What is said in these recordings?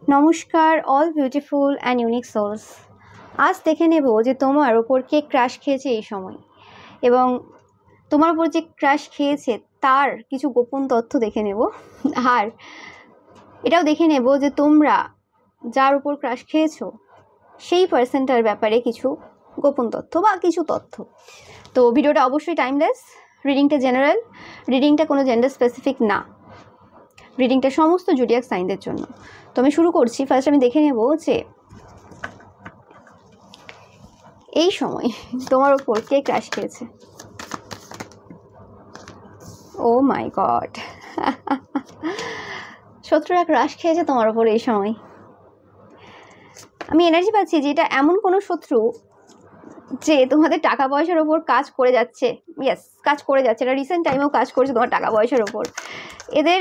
নমস্কার all beautiful and unique souls. আজ দেখে নেব যে তোমার ওপর কে ক্রাশ খেয়েছে এই সময়, এবং তোমার ওপর যে ক্রাশ খেয়েছে তার কিছু গোপন তথ্য দেখে নেব। আর এটাও দেখে নেব যে তোমরা যার উপর ক্রাশ খেয়েছো সেই পার্সনটার ব্যাপারে কিছু গোপন তথ্য বা কিছু তথ্য। তো ভিডিওটা অবশ্যই টাইমলেস, রিডিংটা জেনারেল, রিডিংটা কোনো জেন্ডার স্পেসিফিক না, রিডিংটা সমস্ত জোডিয়াক সাইনদের জন্য। তো আমি শুরু করছি। ফার্স্ট আমি দেখে নেব যে এই সময় তোমার ওপর কে ক্রাশ খেয়েছে। ও মাই গড, শত্রুরা ক্রাশ খেয়েছে তোমার ওপর এই সময়। আমি এনার্জি পাচ্ছি যে এটা এমন কোনো শত্রু যে তোমাদের টাকা পয়সার ওপর কাজ করে যাচ্ছে। ইয়েস, কাজ করে যাচ্ছে, এটা রিসেন্ট টাইমেও কাজ করেছে তোমার টাকা পয়সার ওপর। এদের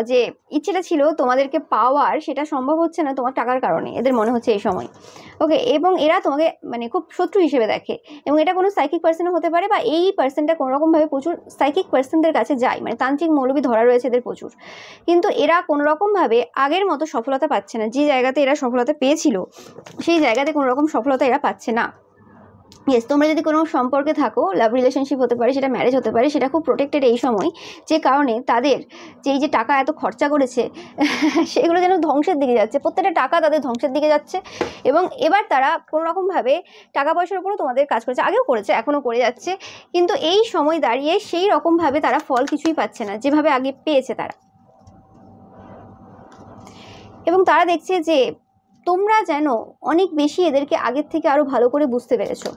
যে ইচ্ছেটা ছিল তোমাদেরকে পাওয়ার, সেটা সম্ভব হচ্ছে না তোমার টাকার কারণে, এদের মনে হচ্ছে এই সময়। ওকে, এবং এরা তোমাকে মানে খুব শত্রু হিসেবে দেখে, এবং এটা কোনো সাইকিক পার্সনও হতে পারে, বা এই পার্সনটা কোনোরকমভাবে প্রচুর সাইকিক পার্সনদের কাছে যায়, মানে তান্ত্রিক মৌলবি ধরা রয়েছে এদের প্রচুর। কিন্তু এরা কোনোরকমভাবে আগের মতো সফলতা পাচ্ছে না। যে জায়গাতে এরা সফলতা পেয়েছিল সেই জায়গাতে কোনোরকম সফলতা এরা পাচ্ছে না। ইয়েস, তোমরা যদি কোনো সম্পর্কে থাকো, লাভ রিলেশনশিপ হতে পারে, সেটা ম্যারেজ হতে পারে, সেটা খুব প্রোটেক্টেড এই সময়, যে কারণে তাদের যে টাকা এত খরচা করেছে সেগুলো যেন ধ্বংসের দিকে যাচ্ছে। প্রত্যেকটা টাকা তাদের ধ্বংসের দিকে যাচ্ছে, এবং এবার তারা কোনোরকমভাবে টাকা পয়সার উপরও তোমাদের কাজ করেছে, আগেও করেছে, এখনও করে যাচ্ছে। কিন্তু এই সময় দাঁড়িয়ে সেই রকমভাবে তারা ফল কিছুই পাচ্ছে না যেভাবে আগে পেয়েছে তারা। এবং তারা দেখছে যে তোমরা যেন অনেক বেশি এদেরকে আগের থেকে আরও ভালো করে বুঝতে পেরেছো।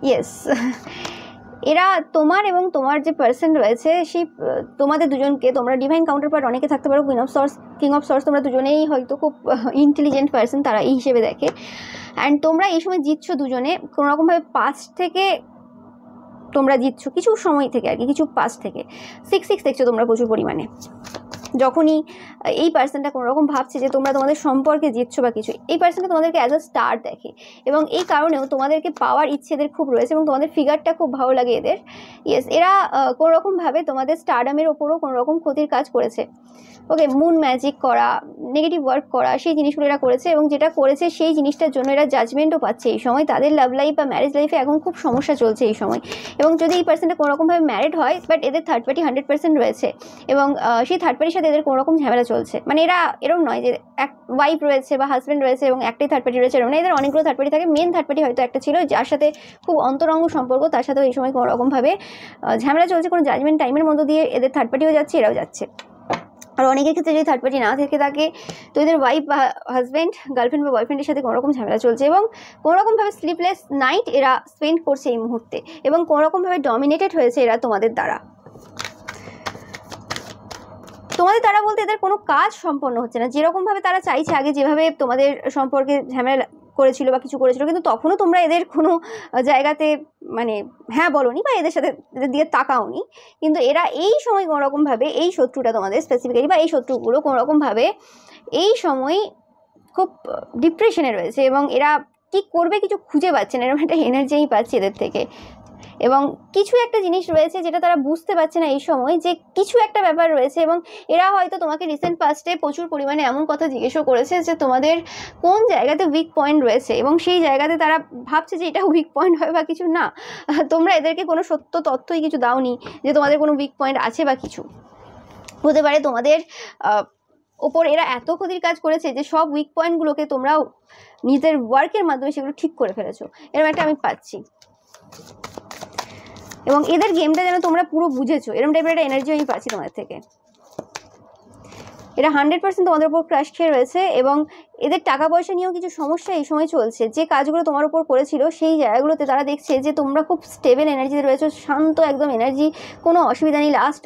ইয়েস, এরা তোমার এবং তোমার যে পার্সন রয়েছে সেই তোমাদের দুজনকে, তোমরা ডিভাইন কাউন্টার পার্ট অনেকে থাকতে পারো, queen of source, king of সর্স, তোমরা দুজনেই হয়তো খুব ইন্টেলিজেন্ট পার্সন, তারা এই হিসেবে দেখে। অ্যান্ড তোমরা এই সময় জিতছো দুজনে কোনোরকমভাবে, পাস্ট থেকে তোমরা জিতছো, কিছু সময় থেকে আর কি, কিছু পাস্ট থেকে। 6 দেখছো তোমরা প্রচুর পরিমাণে। যখনই এই পার্সনটা কোনোরকম ভাবছে যে তোমরা তোমাদের সম্পর্কে জিতছো বা কিছু, এই পার্সনটা তোমাদেরকে অ্যাজ আ স্টার দেখে, এবং এই কারণেও তোমাদেরকে পাওয়ার ইচ্ছে এদের খুব রয়েছে, এবং তোমাদের ফিগারটা খুব ভালো লাগে এদের। ইয়েস, এরা কোনোরকমভাবে তোমাদের স্টারডামের ওপরও কোনোরকম ক্ষতির কাজ করেছে। ওকে, মুন ম্যাজিক করা, নেগেটিভ ওয়ার্ক করা, সেই জিনিসগুলো এরা করেছে, এবং যেটা করেছে সেই জিনিসটার জন্য এরা জাজমেন্টও পাচ্ছে এই সময়। তাদের লাভ লাইফ বা ম্যারেজ লাইফে এখন খুব সমস্যা চলছে এই সময়। এবং যদি এই পার্সনটা কোনোরকমভাবে ম্যারিড হয়, বাট এদের থার্ড পার্টি 100% রয়েছে, এবং সেই থার্ড পার্টির সাথে এদের কোনোরকম ঝামেলা চলছে। মানে এরা এরকম নয় যে এক ওয়াইফ রয়েছে বা হাজব্যান্ড রয়েছে এবং একটাই থার্ড পার্টি রয়েছে, এরকম না, এদের অনেকগুলো থার্ড পার্টি থাকে। মেন থার্ড পার্টি হয়তো একটা ছিল যার সাথে খুব অন্তরঙ্গ সম্পর্ক, তার সাথেও এই সময় কোনোরকমভাবে ঝামেলা চলছে, কোনো জাজমেন্ট টাইমের মধ্য দিয়ে এদের থার্ড পার্টিও যাচ্ছে, এরাও যাচ্ছে। আর অনেকের ক্ষেত্রে যদি থার্ড পার্টি না থেকে থাকে, তো এদের ওয়াইফ বা হাজব্যান্ড, গার্লফ্রেন্ড বা বয়ফ্রেন্ডের সাথে কোনোরকম ঝামেলা চলছে, এবং কোনোরকমভাবে স্লিপলেস নাইট এরা স্পেন্ড করছে এই মুহূর্তে, এবং কোনোরকমভাবে ডমিনেটেড হয়েছে এরা তোমাদের দ্বারা। তোমাদের দ্বারা বলতে এদের কোনো কাজ সম্পন্ন হচ্ছে না যেরকমভাবে তারা চাইছে। আগে যেভাবে তোমাদের সম্পর্কে ঝামেলা করেছিল বা কিছু করেছিল, কিন্তু তখনও তোমরা এদের কোনো জায়গাতে মানে হ্যাঁ বলোনি, বা এদের সাথে এদের দিকে তাকাওনি। কিন্তু এরা এই সময় কোনোরকমভাবে, এই শত্রুটা তোমাদের স্পেসিফিক্যালি, বা এই শত্রুগুলো কোনোরকমভাবে এই সময় খুব ডিপ্রেশনে রয়েছে, এবং এরা কি করবে কিছু খুঁজে পাচ্ছে না, এরকম একটা এনার্জি আমি পাচ্ছি এদের থেকে। এবং কিছু একটা জিনিস রয়েছে যেটা তারা বুঝতে পারছে না এই সময়, যে কিছু একটা ব্যাপার রয়েছে, এবং এরা হয়তো তোমাকে রিসেন্ট পাস্টে প্রচুর পরিমাণে এমন কথা জিজ্ঞেসও করেছে যে তোমাদের কোন জায়গাতে উইক পয়েন্ট রয়েছে, এবং সেই জায়গাতে তারা ভাবছে যে এটা উইক পয়েন্ট হয় বা কিছু না। তোমরা এদেরকে কোনো সত্য তথ্যই কিছু দাওনি যে তোমাদের কোনো উইক পয়েন্ট আছে বা কিছু। হতে পারে তোমাদের ওপর এরা এত ক্ষতির কাজ করেছে যে সব উইক পয়েন্টগুলোকে তোমরা নিজেদের ওয়ার্কের মাধ্যমে সেগুলো ঠিক করে ফেলেছো, এরকম একটা আমি পাচ্ছি। এবং এদের গেমটা যেন তোমরা পুরো বুঝেছো, এরকম টাইপের একটা এনার্জি আমি পাচ্ছি তোমাদের থেকে। এরা 100% তোমাদের উপর ক্রাশ খেয়ে রয়েছে, এবং এদের টাকা পয়সা নিয়েও কিছু সমস্যা এই সময় চলছে। যে কাজগুলো তোমার উপর করেছিল সেই জায়গাগুলোতে তারা দেখছে যে তোমরা খুব স্টেবল এনার্জিতে রয়েছো, শান্ত একদম এনার্জি, কোনো অসুবিধা নেই। লাস্ট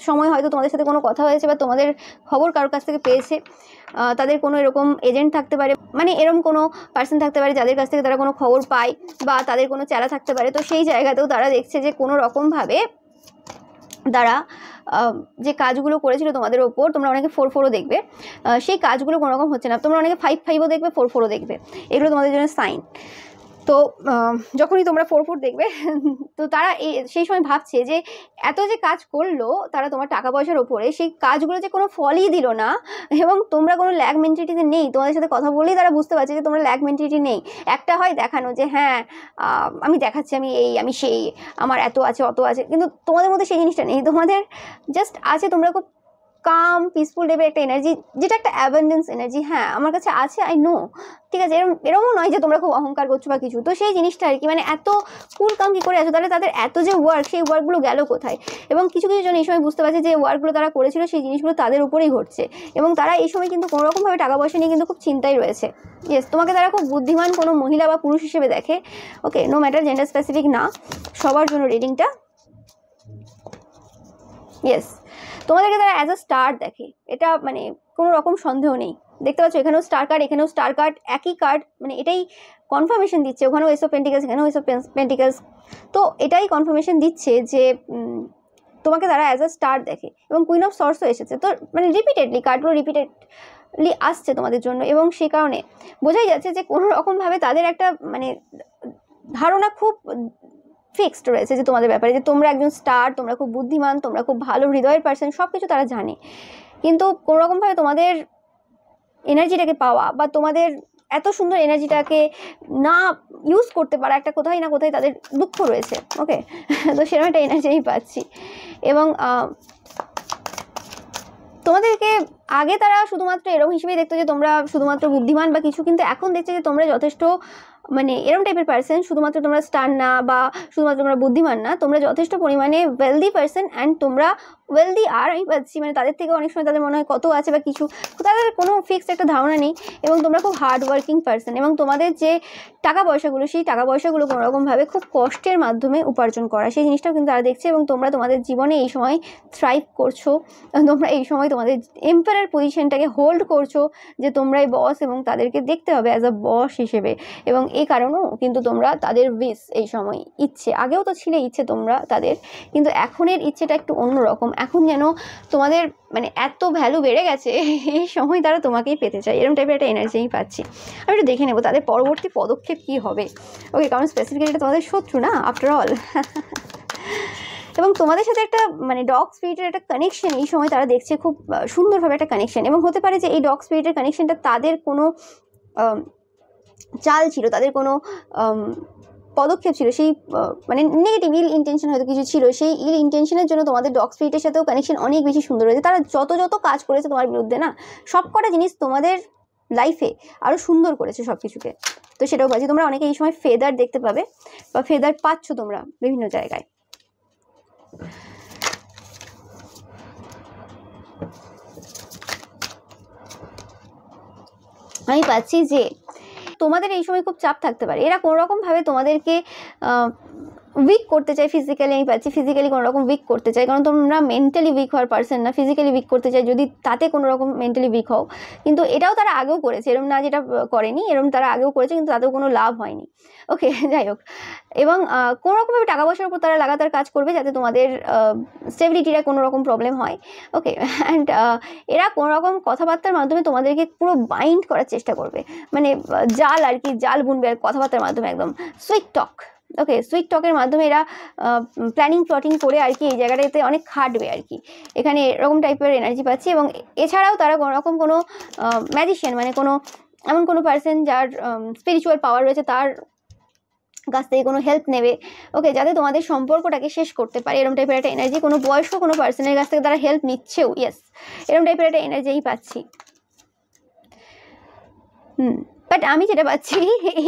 সময় হয়তো তোমাদের সাথে কোনো কথা হয়েছে, বা তোমাদের খবর কারোর কাছ থেকে পেয়েছে, তাদের কোনো এরকম এজেন্ট থাকতে পারে, মানে এরকম কোনো পার্সন থাকতে পারে যাদের কাছ থেকে তারা কোনো খবর পায়, বা তাদের কোনো চেলা থাকতে পারে। তো সেই জায়গাতেও তারা দেখছে যে কোনো রকমভাবে তারা যে কাজগুলো করেছিল তোমাদের ওপর, তোমরা অনেকে 4-4ও দেখবে, সেই কাজগুলো কোনোরকম হচ্ছে না। তোমরা অনেকে 5-5ও দেখবে, 4-4ও দেখবে, এগুলো তোমাদের জন্য সাইন। তো যখনই তোমরা 4 দেখবে তো তারা সেই সময় ভাবছে যে এত যে কাজ করলো তারা তোমার টাকা পয়সার ওপরে, সেই কাজগুলো যে কোনো ফলই দিল না, এবং তোমরা কোনো ল্যাগ মেন্টালিটিতে নেই। তোমাদের সাথে কথা বলেই তারা বুঝতে পারছে যে তোমরা ল্যাগ মেন্টালিটি নেই। একটা হয় দেখানো যে হ্যাঁ আমি দেখাচ্ছি আমি এই আমি সেই, আমার এত আছে অত আছে, কিন্তু তোমাদের মধ্যে সেই জিনিসটা নেই। তোমাদের জাস্ট আছে তোমরা খুব কাম পিসফুল টাইপের একটা এনার্জি, যেটা একটা অ্যাবান্ডেন্স এনার্জি। হ্যাঁ আমার কাছে আছে, আই নো, ঠিক আছে, এরকমও নয় যে তোমরা খুব অহংকার করছো বা কিছু। তো সেই জিনিসটা আর কি, মানে এত কুল কাম কি করে আছো, তাহলে তাদের এত যে ওয়ার্ক, সেই ওয়ার্কগুলো গেল কোথায়? এবং কিছু কিছু জন এই সময় বুঝতে পারছে যে ওয়ার্কগুলো তারা করেছিল সেই জিনিসগুলো তাদের উপরেই ঘটছে, এবং তারা এই সময় কিন্তু কোনোরকমভাবে টাকা পয়সা নিয়ে কিন্তু খুব চিন্তায় রয়েছে। ইয়েস, তোমাকে তারা খুব বুদ্ধিমান কোনো মহিলা বা পুরুষ হিসেবে দেখে। ওকে, নো ম্যাটার জেন্ডার স্পেসিফিক না, সবার জন্য রিডিংটা। ইয়েস, তোমাদেরকে তারা অ্যাজ আ স্টার দেখে, এটা মানে কোনো রকম সন্দেহ নেই। দেখতে পাচ্ছ এখানেও স্টার কার্ড, এখানেও স্টার কার্ড, একই কার্ড, মানে এটাই কনফার্মেশন দিচ্ছে। ওখানেও এস অফ পেন্টিকালস, এখানেও এস অফ পেন্টিকালস। তো এটাই কনফার্মেশন দিচ্ছে যে তোমাকে তারা অ্যাজ আ স্টার দেখে। এবং কুইন অফ সর্সও এসেছে, তো মানে রিপিটেডলি কার্ডগুলো রিপিটেডলি আসছে তোমাদের জন্য, এবং সে কারণে বোঝাই যাচ্ছে যে কোনো রকমভাবে তাদের একটা মানে ধারণা খুব ফিক্সড রয়েছে যে তোমাদের ব্যাপারে, যে তোমরা একজন স্টার, তোমরা খুব বুদ্ধিমান, তোমরা খুব ভালো হৃদয়ের পার্সন, সব কিছু তারা জানে। কিন্তু কোনোরকমভাবে তোমাদের এনার্জিটাকে পাওয়া বা তোমাদের এত সুন্দর এনার্জিটাকে না ইউজ করতে পারা, একটা কোথায় না কোথায় তাদের দুঃখ রয়েছে। ওকে, তো সেরকম একটা এনার্জি আমি পাচ্ছি। এবং তোমাদেরকে আগে তারা শুধুমাত্র এরকম হিসেবেই দেখতো যে তোমরা শুধুমাত্র বুদ্ধিমান বা কিছু, কিন্তু এখন দেখছে যে তোমরা যথেষ্ট মানে এরকম টাইপের পার্সন, শুধুমাত্র তোমরা স্টার না বা শুধুমাত্র তোমরা বুদ্ধিমান না, তোমরা যথেষ্ট পরিমাণে ওয়েলদি পার্সন। অ্যান্ড তোমরা ওয়েলদি আর আমি পাচ্ছি, মানে তাদের থেকে অনেক সময় তাদের মনে হয় কত আছে বা কিছু, তাদের কোনো ফিক্সড একটা ধারণা নেই। এবং তোমরা খুব হার্ড ওয়ার্কিং পার্সন, এবং তোমাদের যে টাকা পয়সাগুলো, সেই টাকা পয়সাগুলো কোনোরকমভাবে খুব কষ্টের মাধ্যমে উপার্জন করা, সেই জিনিসটাও কিন্তু তারা দেখছে। এবং তোমরা তোমাদের জীবনে এই সময় থ্রাইভ করছো, তোমরা এই সময় তোমাদের এম্পায়ার পজিশনটাকে হোল্ড করছো, যে তোমরাই বস এবং তাদেরকে দেখতে হবে অ্যাজ আ বস হিসেবে। এবং এই কারণেও কিন্তু তোমরা তাদের উইশ, এই সময় ইচ্ছে, আগেও তো ছিল ইচ্ছে তোমরা তাদের, কিন্তু এখনের ইচ্ছেটা একটু অন্যরকম। এখন যেন তোমাদের মানে এত ভ্যালু বেড়ে গেছে, এই সময় তারা তোমাকেই পেতে চায়, এরকম টাইপের একটা এনার্জি আমি পাচ্ছি। আমি একটু দেখে নেবো তাদের পরবর্তী পদক্ষেপ কী হবে। ওকে, কারণ স্পেসিফিক্যালি এটা তোমাদের শত্রু না আফটার অল। এবং তোমাদের সাথে একটা মানে ডগ স্পিরিটের একটা কানেকশন এই সময় তারা দেখছে, খুব সুন্দরভাবে একটা কানেকশন। এবং হতে পারে যে এই ডগ স্পিরিটের কানেকশনটা তাদের কোনো চাল ছিল, তাদের কোনো পদক্ষেপ ছিল, সেই মানে নেগেটিভ ইল ইন্টেনশন হয়তো কিছু ছিল, সেই ইল ইন্টেনশনের জন্য তোমাদের ডগ স্পিরিটের সাথেও কানেকশন অনেক বেশি সুন্দর হয়েছে। তারা যত কাজ করেছে তোমার বিরুদ্ধে না, সব কটা জিনিস তোমাদের লাইফে আরও সুন্দর করেছে সব কিছুকে। তো সেটাও পাচ্ছি। তোমরা অনেকে এই সময় ফেদার দেখতে পাবে বা ফেদার পাচ্ছ তোমরা বিভিন্ন জায়গায়। আমি পাচ্ছি যে তোমাদের এই সময় খুব চাপ থাকতে পারে, এরা কোনোরকমভাবে তোমাদেরকে উইক করতে চাই ফিজিক্যালি। আমি পাচ্ছি ফিজিক্যালি কোনো রকম উইক করতে চাই, কারণ তোমরা মেন্টালি উইক হওয়ার পার্সন না, ফিজিক্যালি উইক করতে চাই যদি তাতে কোনো রকম মেন্টালি উইক হও। কিন্তু এটাও তারা আগেও করেছে, এরকম না যেটা করেনি, এরকম তারা আগেও করেছে, কিন্তু তাতেও কোনো লাভ হয়নি। ওকে, যাই হোক। এবং কোনো রকমভাবে টাকা পয়সার উপর তারা লাগাতার কাজ করবে যাতে তোমাদের স্টেবিলিটিটা কোনো রকম প্রবলেম হয়। ওকে, অ্যান্ড এরা কোনো রকম কথাবার্তার মাধ্যমে তোমাদেরকে পুরো বাইন্ড করার চেষ্টা করবে, মানে জাল আর কি, জাল বুনবে আর কথাবার্তার মাধ্যমে, একদম সুইট টক। ওকে, সুইট টকের মাধ্যমে এরা প্ল্যানিং প্লটিং করে আর কি এই জায়গাটাতে অনেক খাটবে আর কি, এখানে এরকম টাইপের এনার্জি পাচ্ছি। এবং এছাড়াও তারা কোনো রকম কোনো ম্যাজিশিয়ান, মানে কোনো এমন কোনো পার্সন যার স্পিরিচুয়াল পাওয়ার রয়েছে, তার কাছ থেকে কোনো হেল্প নেবে। ওকে, যাতে তোমাদের সম্পর্কটাকে শেষ করতে পারে, এরকম টাইপের একটা এনার্জি। কোনো বয়স্ক কোনো পার্সনের কাছ থেকে তারা হেল্প নিচ্ছেও। ইয়েস, এরকম টাইপের একটা এনার্জি পাচ্ছি। বাট আমি যেটা পাচ্ছি,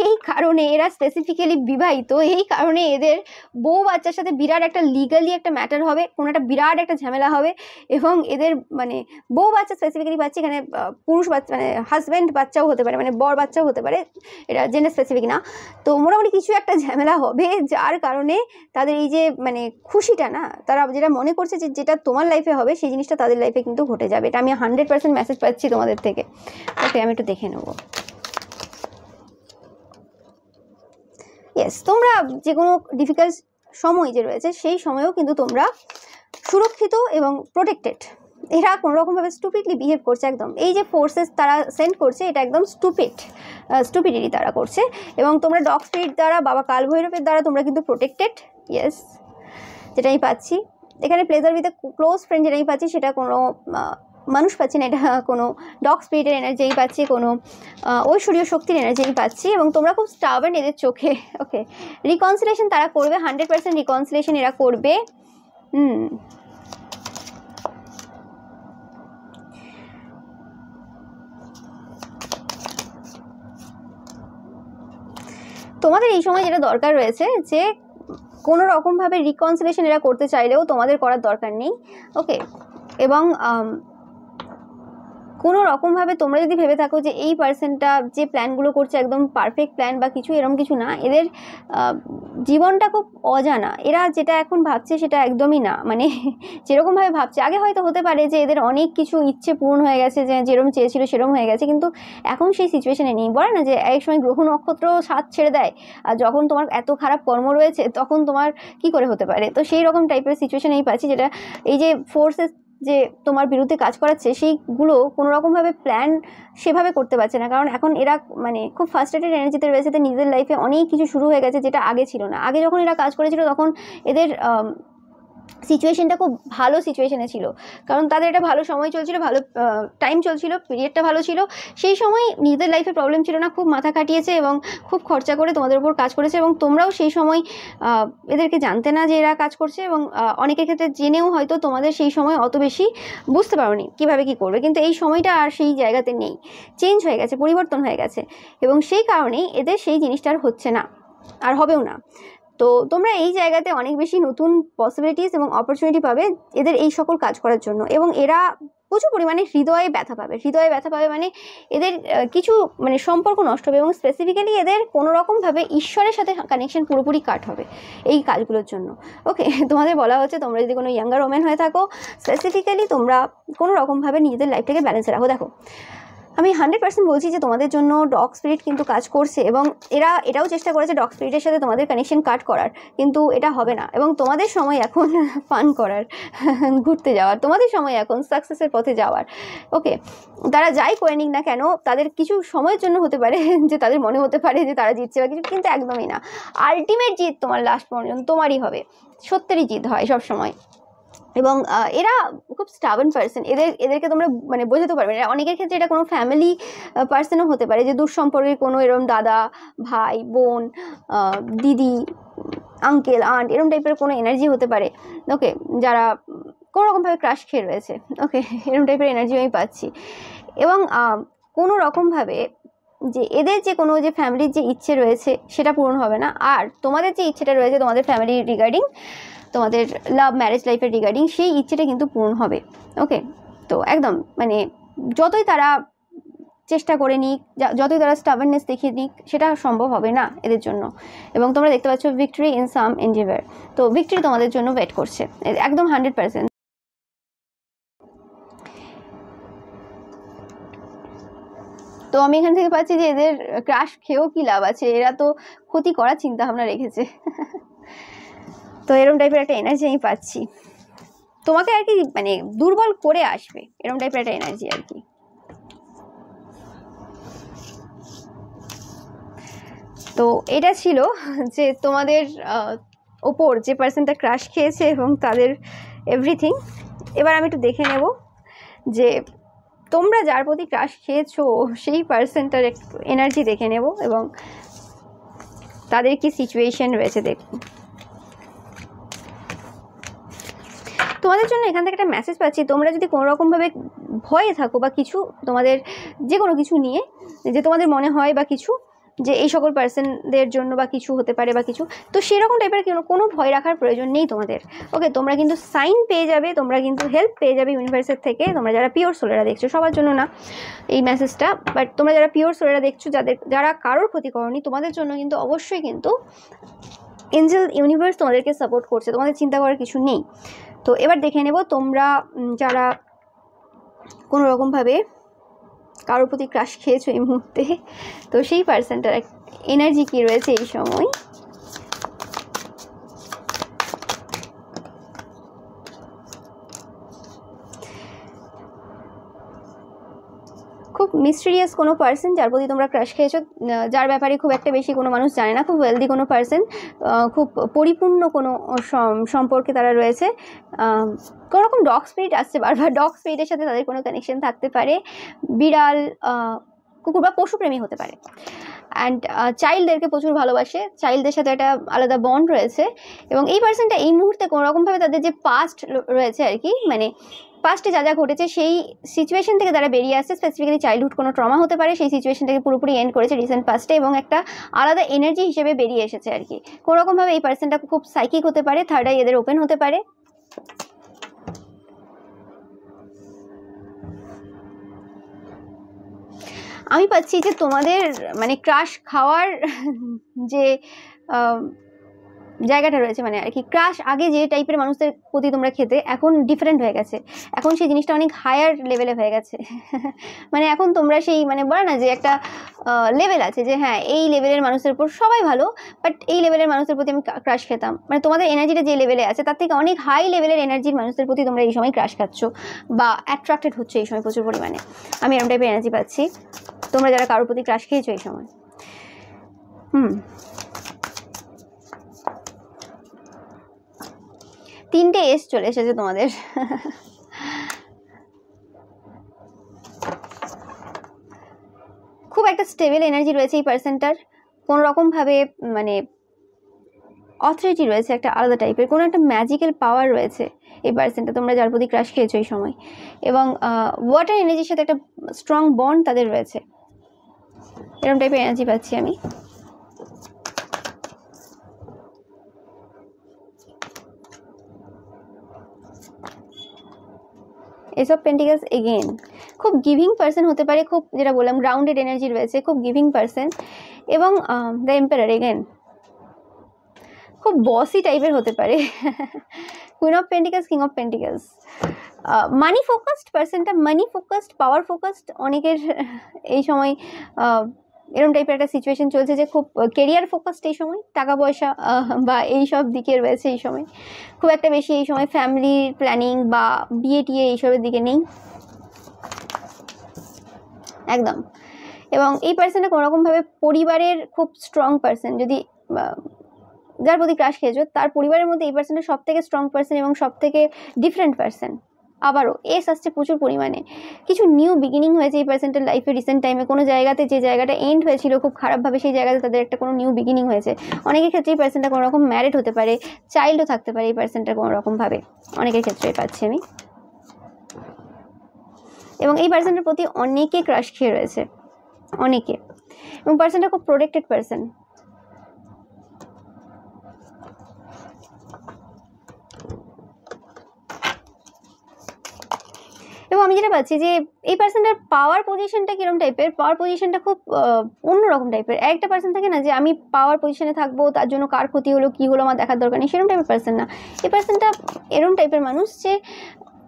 এই কারণে এরা স্পেসিফিক্যালি বিবাহিত, এই কারণে এদের বউ বাচ্চার সাথে বিরাট একটা লিগালি একটা ম্যাটার হবে, কোনো একটা বিরাট একটা ঝামেলা হবে। এবং এদের মানে বউ বাচ্চা স্পেসিফিক্যালি পাচ্ছি, এখানে পুরুষ বাচ্চা মানে হাজব্যান্ড বাচ্চাও হতে পারে, মানে বর বাচ্চাও হতে পারে, এটা জেন্ডার স্পেসিফিক না। তো মোটামুটি কিছু একটা ঝামেলা হবে, যার কারণে তাদের এই যে মানে খুশিটা না, তারা যেটা মনে করছে যে যেটা তোমার লাইফে হবে, সেই জিনিসটা তাদের লাইফে কিন্তু ঘটে যাবে। এটা আমি 100% মেসেজ পাচ্ছি তোমাদের থেকে। ওকে, আমি একটু দেখে নেবো। ইয়েস, তোমরা যে কোনো ডিফিকাল্ট সময় যে রয়েছে, সেই সময়েও কিন্তু তোমরা সুরক্ষিত এবং প্রোটেক্টেড। এরা কোনোরকমভাবে স্টুপিডলি বিহেভ করছে একদম। এই যে ফোর্সেস তারা সেন্ড করছে এটা একদম স্টুপিডিটি তারা করছে। এবং তোমরা ডগ স্পিরিট দ্বারা, বাবা কালভৈরবের দ্বারা তোমরা কিন্তু প্রোটেক্টেড। ইয়েস, যেটা আমি পাচ্ছি এখানে pleasure with a close friend যেটা আমি পাচ্ছি সেটা কোনো মানুষ পাচ্ছি না, এটা কোনো ডগ স্পিরিটের এনার্জি পাচ্ছি, কোনো ঐশ্বরীয় শক্তির এনার্জি পাচ্ছি। এবং তোমরা খুব স্টাবার্ন এদের চোখে। ওকে, রিকনসিলেশন তারা করবে, 100% রিকনসিলেশন এরা করবে। তোমাদের এই সময় যেটা দরকার রয়েছে যে কোনো রকমভাবে রিকনসিলেশন এরা করতে চাইলেও তোমাদের করার দরকার নেই। ওকে, এবং কোনো রকমভাবে তোমরা যদি ভেবে থাকো যে এই পার্সনটা যে প্ল্যানগুলো করছে একদম পারফেক্ট প্ল্যান বা কিছু, এরকম কিছু না। এদের জীবনটা খুব অজানা, এরা যেটা এখন ভাবছে সেটা একদমই না, মানে যেরকমভাবে ভাবছে আগে হয়তো হতে পারে যে এদের অনেক কিছু ইচ্ছে পূরণ হয়ে গেছে, যে যেরকম চেয়েছিল সেরকম হয়ে গেছে, কিন্তু এখন সেই সিচুয়েশনে নেই। বলে না যে এক সময় গ্রহ নক্ষত্র সাথ ছেড়ে দেয়, আর যখন তোমার এত খারাপ কর্ম রয়েছে তখন তোমার কি করে হতে পারে। তো সেই রকম টাইপের সিচুয়েশন এই পাচ্ছি, যেটা এই যে ফোর্সেস যে তোমার বিরুদ্ধে কাজ করাচ্ছে সেইগুলো কোনো রকমভাবে প্ল্যান সেভাবে করতে পারছে না। কারণ এখন এরা মানে খুব ফার্স্ট্রেটেড এনার্জিতে রয়েছে, নিজের লাইফে অনেক কিছু শুরু হয়ে গেছে যেটা আগে ছিল না। আগে যখন এরা কাজ করেছিল তখন এদের সিচুয়েশনটা খুব ভালো সিচুয়েশনে ছিল, কারণ তাদের একটা ভালো সময় চলছিল, ভালো টাইম চলছিল, পিরিয়ডটা ভালো ছিল। সেই সময় নিজেদের লাইফে প্রবলেম ছিল না, খুব মাথা খাটিয়েছে এবং খুব খরচা করে তোমাদের উপর কাজ করেছে। এবং তোমরাও সেই সময় এদেরকে জানতে না যে এরা কাজ করছে, এবং অনেকের ক্ষেত্রে জেনেও হয়তো তোমাদের সেই সময় অত বেশি বুঝতে পারোনি কীভাবে কী করবে। কিন্তু এই সময়টা আর সেই জায়গাতে নেই, চেঞ্জ হয়ে গেছে, পরিবর্তন হয়ে গেছে, এবং সেই কারণেই এদের সেই জিনিসটা আর হচ্ছে না, আর হবেও না। তো তোমরা এই জায়গাতে অনেক বেশি নতুন পসিবিলিটিস এবং অপরচুনিটি পাবে এদের এই সকল কাজ করার জন্য। এবং এরা প্রচুর পরিমাণে হৃদয়ে ব্যথা পাবে, মানে এদের কিছু মানে সম্পর্ক নষ্ট হবে, এবং স্পেসিফিক্যালি এদের কোনো রকমভাবে ঈশ্বরের সাথে কানেকশন পুরোপুরি কাট হবে এই কাজগুলোর জন্য। ওকে, তোমাদের বলা হচ্ছে তোমরা যদি কোনো ইয়াঙ্গার ওমেন হয়ে থাকো, স্পেসিফিক্যালি তোমরা কোনো রকমভাবে নিজেদের লাইফটাকে ব্যালেন্সে রাখো। দেখো, আমি 100% বলছি যে তোমাদের জন্য ডগ স্পিরিট কিন্তু কাজ করছে, এবং এরা এটাও চেষ্টা করেছে ডগ স্পিরিটের সাথে তোমাদের কানেকশন কাট করার, কিন্তু এটা হবে না। এবং তোমাদের সময় এখন ফান করার, ঘুরতে যাওয়ার, তোমাদের সময় এখন সাকসেসের পথে যাওয়ার। ওকে, তারা যাই করে নিক না কেন, তাদের কিছু সময়ের জন্য হতে পারে যে তাদের মনে হতে পারে যে তারা জিতছে বা কিছু, কিন্তু একদমই না। আলটিমেট জিত তোমার লাস্ট পর্যন্ত তোমারই হবে, সত্যেরই জিত হয় সব সময়। এবং এরা খুব স্টাবার্ন পার্সন, এদেরকে তোমরা মানে বোঝাতে পারবে না। অনেকের ক্ষেত্রে এটা কোনো ফ্যামিলি পার্সনও হতে পারে, যে দূর সম্পর্কের কোনো এরকম দাদা, ভাই, বোন, দিদি, আঙ্কেল, আন্ট, এরকম টাইপের কোনো এনার্জি হতে পারে। ওকে, যারা কোনো রকমভাবে ক্রাশ খেয়ে রয়েছে। ওকে, এরকম টাইপের এনার্জি আমি পাচ্ছি। এবং কোনো রকমভাবে যে এদের যে কোনো যে ফ্যামিলির যে ইচ্ছে রয়েছে সেটা পূরণ হবে না, আর তোমাদের যে ইচ্ছেটা রয়েছে তোমাদের ফ্যামিলি রিগার্ডিং, তোমাদের লাভ ম্যারেজ লাইফের রিগার্ডিং, সেই ইচ্ছেটা কিন্তু পূরণ হবে। ওকে, তো একদম মানে যতই তারা চেষ্টা করে নিক, যতই তারা স্টাবারনেস দেখিয়ে নিক, সেটা সম্ভব হবে না এদের জন্য। এবং তোমরা দেখতে পাচ্ছ ভিক্টরি ইন সাম এনডিভার, তো ভিক্টরি তোমাদের জন্য ওয়েট করছে একদম 100%। তো আমি এখান থেকে পাচ্ছি যে এদের ক্রাশ খেয়েও কি লাভ আছে, এরা তো ক্ষতি করার চিন্তা ভাবনা রেখেছে। তো এরকম টাইপের একটা এনার্জি আমি পাচ্ছি, তোমাকে আর কি মানে দুর্বল করে আসবে, এরকম টাইপের একটা এনার্জি আর কি। তো এটা ছিল যে তোমাদের ওপর যে পার্সনটা ক্রাশ খেয়েছে এবং তাদের এভরিথিং। এবার আমি একটু দেখে নেব যে তোমরা যার প্রতি ক্রাশ খেয়েছো সেই পার্সনটার এনার্জি দেখে নেব, এবং তাদের কি সিচুয়েশন রয়েছে দেখব। তোমাদের জন্য এখান থেকে একটা মেসেজ পাচ্ছি, তোমরা যদি কোনো রকমভাবে ভয়ে থাকো বা কিছু, তোমাদের যে কোনো কিছু নিয়ে, যে তোমাদের মনে হয় বা কিছু যে এই সকল পার্সনদের জন্য বা কিছু হতে পারে বা কিছু, তো সেরকম টাইপের কোনো ভয় রাখার প্রয়োজন নেই তোমাদের। ওকে, তোমরা কিন্তু সাইন পেয়ে যাবে, তোমরা কিন্তু হেল্প পেয়ে যাবে ইউনিভার্সের থেকে। তোমরা যারা পিওর সোলেরা দেখছো, সবার জন্য না এই মেসেজটা, বাট তোমরা যারা পিওর সোলেরা দেখছো, যারা কারোর ক্ষতি করনি, তোমাদের জন্য কিন্তু অবশ্যই কিন্তু এঞ্জেল ইউনিভার্স তোমাদেরকে সাপোর্ট করছে, তোমাদের চিন্তা করার কিছু নেই। তো এবার দেখে নেব তোমরা যারা কোনো রকমভাবে কারোর প্রতি ক্রাশ খেয়েছো এই মুহূর্তে, তো সেই পার্সনটার এনার্জি কি রয়েছে এই সময়। খুব মিস্টেরিয়াস কোনো পার্সন যার প্রতি তোমরা ক্রাশ খেয়েছো, যার ব্যাপারে খুব একটা বেশি কোনো মানুষ জানে না, খুব ওয়েলদি কোনো পার্সন, খুব পরিপূর্ণ কোনো সম্পর্কে তারা রয়েছে। কোনো রকম ডগ স্পিরিট আসছে বারবার, ডগ স্পিরিটের সাথে তাদের কোনো কানেকশন থাকতে পারে, বিড়াল, কুকুর বা পশুপ্রেমী হতে পারে। অ্যান্ড চাইল্ডদেরকে প্রচুর ভালোবাসে, চাইল্ডদের সাথে একটা আলাদা বন্ড রয়েছে। এবং এই পার্সনটা এই মুহূর্তে কোনোরকমভাবে তাদের যে পাস্ট রয়েছে আর কি, মানে পাস্টে যা যা ঘটেছে সেই সিচুয়েশন থেকে তারা বেরিয়ে আসছে। স্পেসিফিক্যালি চাইল্ডহুড কোনো ট্রমা হতে পারে, সেই সিচুয়েশনটাকে পুরোপুরি এন্ড করেছে রিসেন্ট পাস্টে এবং একটা আলাদা এনার্জি হিসেবে বেরিয়ে এসেছে আর কি। কোনোরকমভাবে এই পার্সনটা খুব সাইকিক হতে পারে, থার্ড আই এদের ওপেন হতে পারে। আমি পাচ্ছি যে তোমাদের মানে ক্রাশ খাওয়ার যে জায়গাটা রয়েছে, মানে আর কি ক্রাশ আগে যে টাইপের মানুষদের প্রতি তোমরা খেতে, এখন ডিফারেন্ট হয়ে গেছে, এখন সেই জিনিসটা অনেক হায়ার লেভেলে হয়ে গেছে। মানে এখন তোমরা সেই মানে বলে না যে একটা লেভেল আছে যে হ্যাঁ এই লেভেলের মানুষের উপর সবাই ভালো, বাট এই লেভেলের মানুষের প্রতি আমি ক্রাশ খেতাম, মানে তোমাদের এনার্জিটা যে লেভেলে আছে তার থেকে অনেক হাই লেভেলের এনার্জির মানুষদের প্রতি তোমরা এই সময় ক্রাশ খাচ্ছ বা অ্যাট্রাক্টেড হচ্ছে এই সময় প্রচুর পরিমাণে। আমি এরকম টাইপের এনার্জি পাচ্ছি তোমরা যারা কারোর প্রতি ক্রাশ খেয়েছো এই সময়। তিনটে এস চলে এসেছে তোমাদের। খুব একটা স্টেবল এনার্জি রয়েছে এই পার্সনটার, কোনো রকমভাবে মানে অথরিটি রয়েছে একটা আলাদা টাইপের, কোনো একটা ম্যাজিক্যাল পাওয়ার রয়েছে এই পার্সনটা তোমরা যার প্রতি ক্রাশ খেয়েছো এই সময়। এবং ওয়াটার এনার্জির সাথে একটা স্ট্রং বন্ড তাদের রয়েছে, এরকম টাইপের এনার্জি পাচ্ছি আমি। এস অফ পেন্টিকলস এগেন, খুব গিভিং পার্সন হতে পারে, খুব যেটা বললাম গ্রাউন্ডেড এনার্জি রয়েছে, খুব গিভিং পার্সন। এবং দ্য এম্পারার এগেন, খুব বসি টাইপের হতে পারে। Queen of pentacles, king of pentacles, money focused পার্সনটা, মানি ফোকাসড, পাওয়ার ফোকাসড অনেকের এই সময় এরকম টাইপের একটা সিচুয়েশন চলছে যে খুব কেরিয়ার ফোকাসড এই সময়, টাকা পয়সা বা এই সব দিকে রয়েছে এই সময়, খুব একটা বেশি এই সময় ফ্যামিলি প্ল্যানিং বা বিয়ে টিয়ে এইসবের দিকে নেই একদম। এবং এই পার্সনটা কোনোরকমভাবে পরিবারের খুব স্ট্রং পার্সন, যদি যার প্রতি ক্রাশ খেয়েছো তার পরিবারের মধ্যে এই পার্সনটা সব থেকে স্ট্রং পার্সন এবং সব থেকে ডিফারেন্ট পার্সন। আবারও এস আসছে প্রচুর পরিমাণে, কিছু নিউ বিগিনিং হয়েছে এই পার্সনটার লাইফে রিসেন্ট টাইমে, কোনো জায়গাতে যে জায়গাটা এন্ড হয়েছিল খুব খারাপভাবে সেই জায়গাতে তাদের একটা কোনো নিউ বিগিনিং হয়েছে। অনেকের ক্ষেত্রে এই পার্সনটা কোনো রকম ম্যারিড হতে পারে, চাইল্ডও থাকতে পারে এই পার্সনটা কোনো রকমভাবে, অনেকের ক্ষেত্রে পাচ্ছি আমি। এবং এই পার্সনটার প্রতি অনেকে ক্রাশ খেয়ে রয়েছে, অনেকে, এবং পার্সনটা খুব প্রোটেক্টেড পার্সন। এবং আমি যেটা পাচ্ছি যে এই পার্সনটার পাওয়ার পজিশনটা কিরকম টাইপের, পাওয়ার পজিশনটা খুব অন্যরকম টাইপের। একটা পার্সন থাকে না যে আমি পাওয়ার পজিশনে থাকবো, তার জন্য কার ক্ষতি হলো কী হলো আমার দেখার দরকার নেই, সেরকম টাইপের পার্সন না। এই পার্সনটা এরকম টাইপের মানুষ যে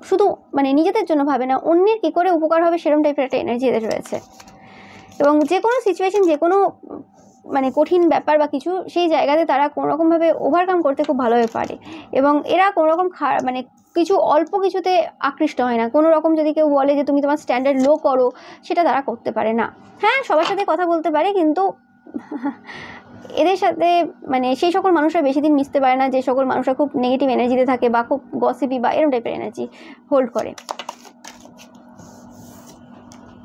শুধু মানে নিজেদের জন্য ভাবে না, অন্যের কী করে উপকার হবে সেরকম টাইপের একটা এনার্জি এদের রয়েছে। এবং যে কোনো সিচুয়েশন, যে কোনো মানে কঠিন ব্যাপার বা কিছু, সেই জায়গাতে তারা কোনোরকমভাবে ওভারকাম করতে খুব ভালোভাবে পারে। এবং এরা কোনোরকম মানে কিছু অল্প কিছুতে আকৃষ্ট হয় না, কোনো রকম যদি কেউ বলে যে তুমি তোমার স্ট্যান্ডার্ড লো করো, সেটা তারা করতে পারে না। হ্যাঁ, সবার সাথে কথা বলতে পারে, কিন্তু এদের সাথে মানে সেই সকল মানুষরা বেশি দিন মিশতে পারে না যে সকল মানুষরা খুব নেগেটিভ এনার্জিতে থাকে বা খুব গসিপি বা এরকম টাইপের এনার্জি হোল্ড করে।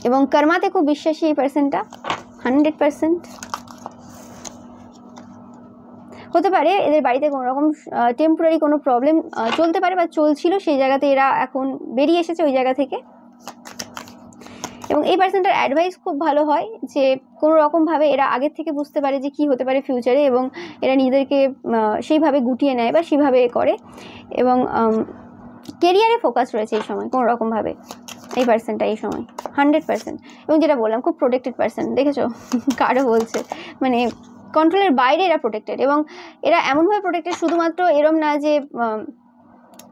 এবং কর্মাতে খুব বিশ্বাসী এই পার্সনটা 100%। হতে পারে এদের বাড়িতে কোনো রকম টেম্পোরারি কোনো প্রবলেম চলতে পারে বা চলছিল, সেই জায়গাতে এরা এখন বেরিয়ে এসেছে ওই জায়গা থেকে। এবং এই পার্সনটার অ্যাডভাইস খুব ভালো হয় যে কোনো রকমভাবে এরা আগের থেকে বুঝতে পারে যে কী হতে পারে ফিউচারে, এবং এরা নিজেদেরকে সেইভাবে গুটিয়ে নেয় বা সেইভাবে করে। এবং কেরিয়ারে ফোকাস রয়েছে এই সময় কোনো রকমভাবে এই পার্সনটা এই সময় 100%। এবং যেটা বললাম খুব প্রোটেক্টেড পার্সন, দেখেছো কারো বলছে মানে কন্ট্রোলের বাইরে এরা প্রোটেক্টেড। এবং এরা এমনভাবে প্রোটেক্টেড, শুধুমাত্র এরম না যে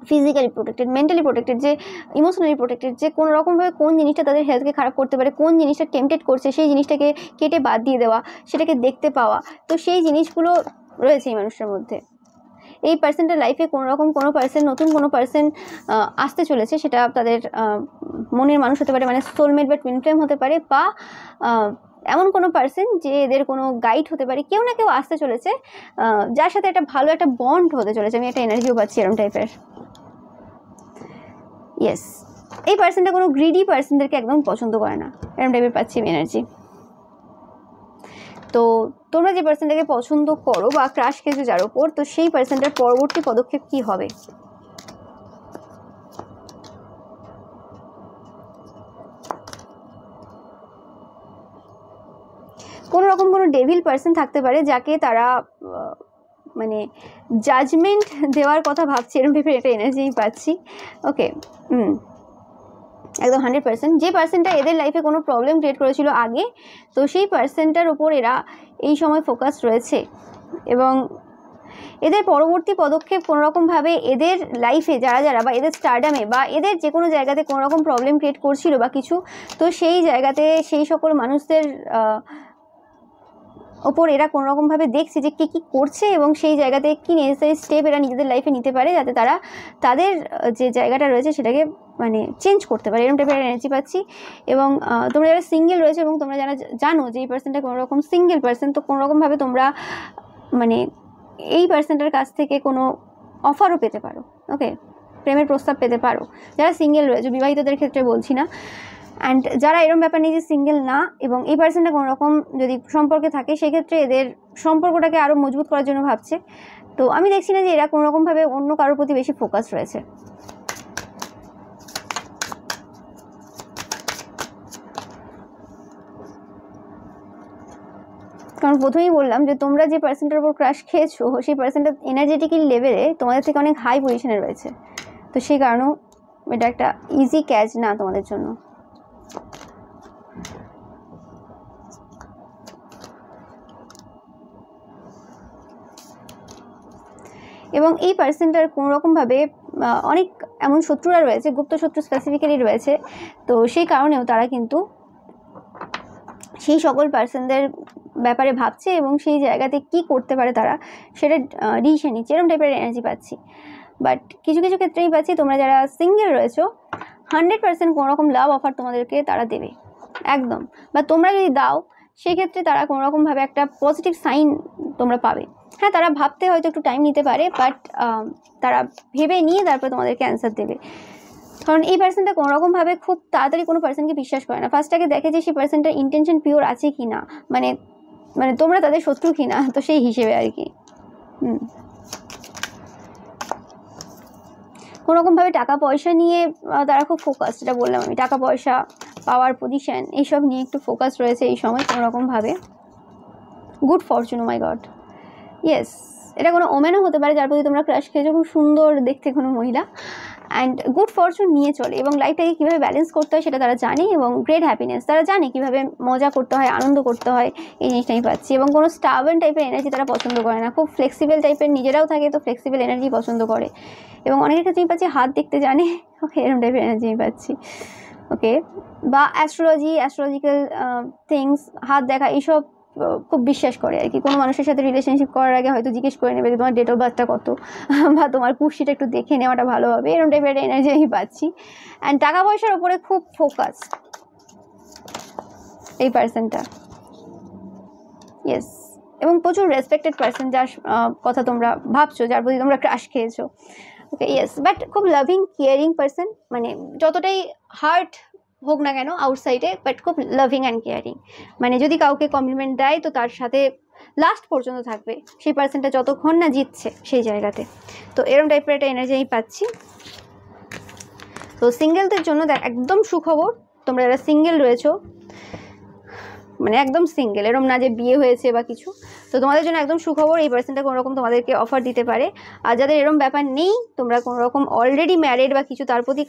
ফিজিক্যালি প্রোটেক্টেড, মেন্টালি প্রোটেক্টেড, যে ইমোশনালি প্রোটেক্টেড, যে কোনো রকমভাবে কোন জিনিসটা তাদের হেলথকে খারাপ করতে পারে, কোন জিনিসটা টেম্পটেড করছে সেই জিনিসটাকে কেটে বাদ দিয়ে দেওয়া, সেটাকে দেখতে পাওয়া, তো সেই জিনিসগুলো রয়েছে এই মানুষটার মধ্যে। এই পার্সনটার লাইফে কোনো রকম কোনো পার্সন, নতুন কোনো পার্সন আসতে চলেছে, সেটা তাদের মনের মানুষ হতে পারে, মানে সোলমেট বা টুইন ফ্লেম হতে পারে, বা এমন কোনো পার্সন যে এদের কোনো গাইড হতে পারে, কেউ না কেউ আসতে চলেছে যার সাথে একটা ভালো একটা বন্ড হতে চলেছে। আমি একটা এনার্জিও পাচ্ছি এরকম টাইপের। ইয়েস, এই পার্সনটা কোনো গ্রিডি পার্সনদেরকে একদম পছন্দ করে না, এরকম টাইপের পাচ্ছি আমি এনার্জি। তো তোমরা যে পার্সনটাকে পছন্দ করো বা ক্রাশ খেয়েছো যার ওপর, তো সেই পার্সনটার পরবর্তী পদক্ষেপ কি হবে? কোনো রকম কোনো ডেভিল পার্সন থাকতে পারে যাকে তারা মানে জাজমেন্ট দেওয়ার কথা ভাবছে, এরকম টাইপের একটা এনার্জি পাচ্ছি। ওকে, একদম 100%। যে পার্সনটা এদের লাইফে কোনো প্রবলেম ক্রিয়েট করেছিল আগে, তো সেই পার্সনটার ওপর এরা এই সময় ফোকাস রয়েছে, এবং এদের পরবর্তী পদক্ষেপ কোনোরকমভাবে এদের লাইফে যারা যারা বা এদের স্টারডামে বা এদের যে কোনো জায়গাতে কোনো রকম প্রবলেম ক্রিয়েট করছিল বা কিছু, তো সেই জায়গাতে সেই সকল মানুষদের ওপর এরা কোনোরকমভাবে দেখছে যে কে কী করছে, এবং সেই জায়গাতে কী নেসেসারি স্টেপ এরা নিজেদের লাইফে নিতে পারে যাতে তারা তাদের যে জায়গাটা রয়েছে সেটাকে মানে চেঞ্জ করতে পারে, এরকম টাইপের এনার্জি পাচ্ছি। এবং তোমরা যারা সিঙ্গেল রয়েছে এবং তোমরা যারা জানো যে এই পার্সনটা কোনো রকম সিঙ্গেল পার্সন, তো কোনোরকমভাবে তোমরা মানে এই পার্সনটার কাছ থেকে কোনো অফারও পেতে পারো। ওকে, প্রেমের প্রস্তাব পেতে পারো যারা সিঙ্গেল রয়েছে, বিবাহিতদের ক্ষেত্রে বলছি না। অ্যান্ড যারা এরকম ব্যাপার নেই যে সিঙ্গেল না, এবং এই পার্সনটা কোনো রকম যদি সম্পর্কে থাকে সেক্ষেত্রে এদের সম্পর্কটাকে আরও মজবুত করার জন্য ভাবছে। তো আমি দেখছি না যে এরা কোনো রকমভাবে অন্য কারোর প্রতি বেশি ফোকাস রয়েছে। কারণ প্রথমেই বললাম যে তোমরা যে পার্সনটার উপর ক্রাশ খেয়েছো, সেই পার্সনটা এনার্জেটিক্যাল লেভেলে তোমাদের থেকে অনেক হাই পজিশনে রয়েছে, তো সেই কারণেও এটা একটা ইজি ক্যাচ না তোমাদের জন্য। এবং এই পার্সনটার কোনোরকমভাবে অনেক এমন শত্রুরা রয়েছে, গুপ্ত শত্রু স্পেসিফিক্যালি রয়েছে, তো সেই কারণেও তারা কিন্তু সেই সকল পার্সনদের ব্যাপারে ভাবছে এবং সেই জায়গাতে কি করতে পারে তারা সেটা ডিসিশন নিচ্ছে, এরকম টাইপের এনার্জি পাচ্ছি। বাট কিছু কিছু ক্ষেত্রেই পাচ্ছি তোমরা যারা সিঙ্গেল রয়েছো 100% কোনো রকম লাভ অফার তোমাদেরকে তারা দেবে একদম, বা তোমরা যদি দাও সেক্ষেত্রে তারা কোনোরকমভাবে একটা পজিটিভ সাইন তোমরা পাবে। হ্যাঁ, তারা ভাবতে হয়তো একটু টাইম নিতে পারে, বাট তারা ভেবে নিয়ে তারপর তোমাদেরকে অ্যান্সার দেবে। কারণ এই পার্সনটা কোনোরকমভাবে খুব তাড়াতাড়ি কোনো পার্সনকে বিশ্বাস করে না, ফার্স্ট আগে দেখে যে সেই পার্সনটার ইন্টেনশন পিওর আছে কি না, মানে মানে তোমরা তাদের শত্রু কি না, তো সেই হিসেবে আর কি। কোনোরকমভাবে টাকা পয়সা নিয়ে তারা খুব ফোকাস, যেটা বললাম আমি, টাকা পয়সা, পাওয়ার, পজিশন, এইসব নিয়ে একটু ফোকাস রয়েছে এই সময় কোনোরকমভাবে। গুড ফরচুন, ও মাই গড, ইয়েস, এটা কোনো ওমেনও হতে পারে যার প্রতি তোমরা ক্রাশ খেয়েছো, খুব সুন্দর দেখতে কোনো মহিলা, অ্যান্ড গুড ফরচুন নিয়ে চলে এবং লাইফটাকে কীভাবে ব্যালেন্স করতে হয় সেটা তারা জানে, এবং গ্রেট হ্যাপিনেস তারা জানে কীভাবে মজা করতে হয়, আনন্দ করতে হয়, এই জিনিসটা আমি পাচ্ছি। এবং কোনো স্টাবন টাইপের এনার্জি তারা পছন্দ করে না, খুব ফ্লেক্সিবল টাইপের নিজেরাও থাকে, তো ফ্লেক্সিবল এনার্জি পছন্দ করে। এবং অনেকের ক্ষেত্রে আমি পাচ্ছি হাত দেখতে জানে, ওকে, এরকম টাইপের এনার্জি আমি পাচ্ছি। ওকে, বা অ্যাস্ট্রোলজিক্যাল থিংস, হাত দেখা, এইসব খুব বিশ্বাস করে আর কি। কোনো মানুষের সাথে রিলেশনশিপ করার আগে হয়তো জিজ্ঞেস করে নেবে যে তোমার ডেট অফ বার্থটা কত, বা তোমার কুর্সিটা একটু দেখে নেওয়াটা ভালো হবে, এরকম টাইপের এনার্জি আমি পাচ্ছি। অ্যান্ড টাকা পয়সার ওপরে খুব ফোকাস এই পার্সনটা, ইয়েস, এবং প্রচুর রেসপেক্টেড পার্সন যার কথা তোমরা ভাবছো, যার প্রতি তোমরা ক্রাশ খেয়েছো। ওকে, ইয়েস, বাট খুব লাভিং কেয়ারিং পার্সন, মানে যতটাই হার্ট হোক না কেন আউটসাইডে, বাট খুব লাভিং অ্যান্ড কেয়ারিং, মানে যদি কাউকে কমপ্লিমেন্ট দেয় তো তার সাথে লাস্ট পর্যন্ত থাকবে সেই পার্সনটা যতক্ষণ না জিতছে সেই জায়গাতে। তো এরকম টাইপের একটা এনার্জি আমি পাচ্ছি। তো সিঙ্গেলদের জন্য একদম সুখবর, তোমরা যারা সিঙ্গেল রয়েছো, মানে একদম সিঙ্গেল, এরকম না যে বিয়ে হয়েছে বা কিছু, তো তোমাদের জন্য একদম সুখবর, এই পার্সনটা কোনোরকম তোমাদেরকে অফার দিতে পারে। আর যাদের এরকম ব্যাপার নেই, তোমরা কোনোরকম অলরেডি ম্যারিড বা কিছু তার প্রতি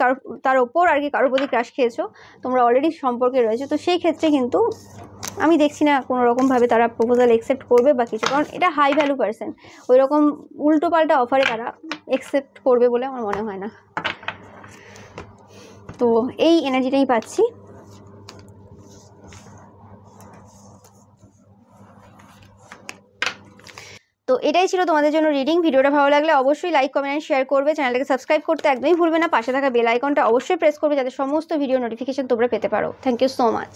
তার ওপর আর কি কারোর প্রতি ক্রাশ খেয়েছো, তোমরা অলরেডি সম্পর্কে রয়েছে, তো সেই ক্ষেত্রে কিন্তু আমি দেখছি না কোনোরকমভাবে তারা প্রপোজাল অ্যাকসেপ্ট করবে বা কিছু, কারণ এটা হাই ভ্যালু পার্সন, ওই রকম উল্টো পাল্টা অফারে তারা অ্যাকসেপ্ট করবে বলে আমার মনে হয় না। তো এই এনার্জিটাই পাচ্ছি। তো এটাই ছিল তোমাদের জন্য রিডিং। ভিডিওটা ভালো লাগলে অবশ্যই লাইক কমেন্ট এন্ড শেয়ার করবে, চ্যানেলটাকে সাবস্ক্রাইব করতে একদমই ভুলবে না, পাশে থাকা বেল আইকনটা অবশ্যই প্রেস করবে যাতে সমস্ত ভিডিও নোটিফিকেশন তোমরা পেতে পারো। Thank you so much.